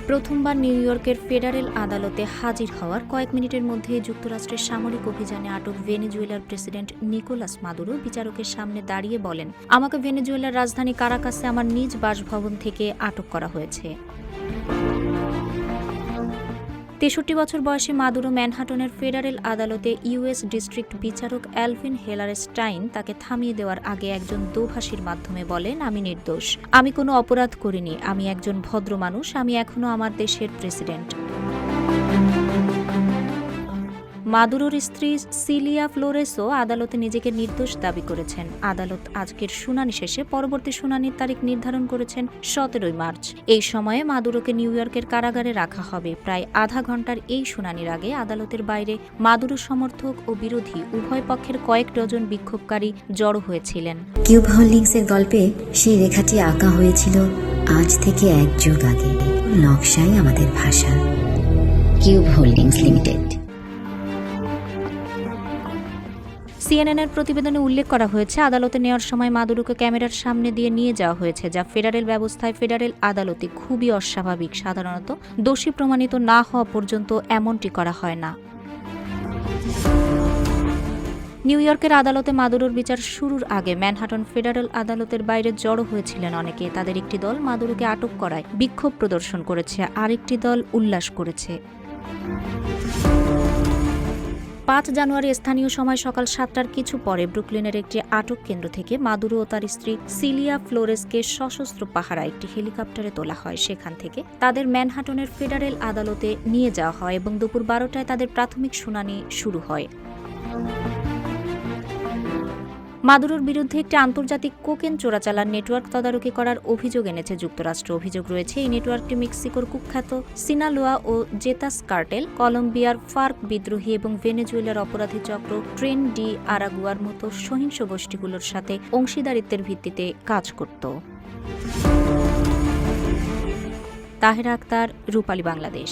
প্রথমবার নিউ ইয়র্কের ফেডারেল আদালতে হাজির হওয়ার কয়েক মিনিটের মধ্যে যুক্তরাষ্ট্রের সামরিক অভিযানে আটক ভেনেজুয়েলার প্রেসিডেন্ট নিকোলাস মাদুরো বিচারকের সামনে দাঁড়িয়ে বলেন, আমাকে ভেনেজুয়েলার রাজধানী কারাকাসে আমার নিজ বাসভবন থেকে আটক করা হয়েছে। ৬৩ বছর বয়সী মাদুরো ম্যানহাটনের ফেডারেল আদালতে ইউএস ডিস্ট্রিক্ট বিচারক অ্যালভিন হেলারস্টাইন তাকে থামিয়ে দেওয়ার আগে একজন দোভাষীর মাধ্যমে বলেন, আমি নির্দোষ, আমি কোনো অপরাধ করিনি, আমি একজন ভদ্র মানুষ, আমি এখনো আমার দেশের প্রেসিডেন্ট। মাদুরোর স্ত্রী সিলিয়া ফ্লোরেসও আদালতে নিজেকে নির্দোষ দাবি করেছেন। আদালত আজকের শুনানি শেষে পরবর্তী শুনানির তারিখ নির্ধারণ করেছেন ১৭ মার্চ। এই সময়ে মাদুরোকে নিউ ইয়র্কের কারাগারে রাখা হবে। প্রায় আধা ঘন্টার এই শুনানির আগে আদালতের বাইরে মাদুরো সমর্থক ও বিরোধী উভয় পক্ষের কয়েক ডজন বিক্ষোভকারী জড়ো হয়েছিলেন। কিউব হোল্ডিংসের গল্পে সেই রেখাটি আঁকা হয়েছিল আজ থেকে ১ যুগ আগে। নকশাই আমাদের ভাষা। Cube holdings limited. সিএনএনের প্রতিবেদনে উল্লেখ করা হয়েছে, আদালতে নেওয়ার সময় মাদুরোকে ক্যামেরার সামনে দিয়ে নিয়ে যাওয়া হয়েছে, যা ফেডারেল ব্যবস্থায় ফেডারেল আদালতে খুবই অস্বাভাবিক। সাধারণত দোষী প্রমাণিত না হওয়া পর্যন্ত এমনটি করা হয় না। নিউ ইয়র্কের আদালতে মাদুরোর বিচার শুরুর আগে ম্যানহাটন ফেডারেল আদালতের বাইরে জড়ো হয়েছিলেন অনেকে। তাদের একটি দল মাদুরোকে আটক করায় বিক্ষোভ প্রদর্শন করেছে, আরেকটি দল উল্লাস করেছে। ৫ জানুয়ারি স্থানীয় সময় সকাল ৭টার কিছু পরে ব্রুকলিনের একটি আটক কেন্দ্র থেকে মাদুরো ও তার স্ত্রী সিলিয়া ফ্লোরেসকে সশস্ত্র পাহারা একটি হেলিকপ্টারে তোলা হয়। সেখান থেকে তাদের ম্যানহাটনের ফেডারেল আদালতে নিয়ে যাওয়া হয় এবং দুপুর ১২টায় তাদের প্রাথমিক শুনানি শুরু হয়। মাদুরোর বিরুদ্ধে একটি আন্তর্জাতিক কোকেন চোরাচালান নেটওয়ার্ক তদারকি করার অভিযোগ এনেছে যুক্তরাষ্ট্র। অভিযোগ রয়েছে এই নেটওয়ার্কটি মেক্সিকোর কুখ্যাত সিনালোয়া ও জেতাস কার্টেল, কলম্বিয়ার ফার্ক বিদ্রোহী এবং ভেনেজুয়েলার অপরাধী চক্র ট্রেন ডি আরাগুয়ার মতো সহিংস গোষ্ঠীগুলোর সাথে অংশীদারিত্বের ভিত্তিতে কাজ করত। তাহেরা আক্তার, রূপালী বাংলাদেশ।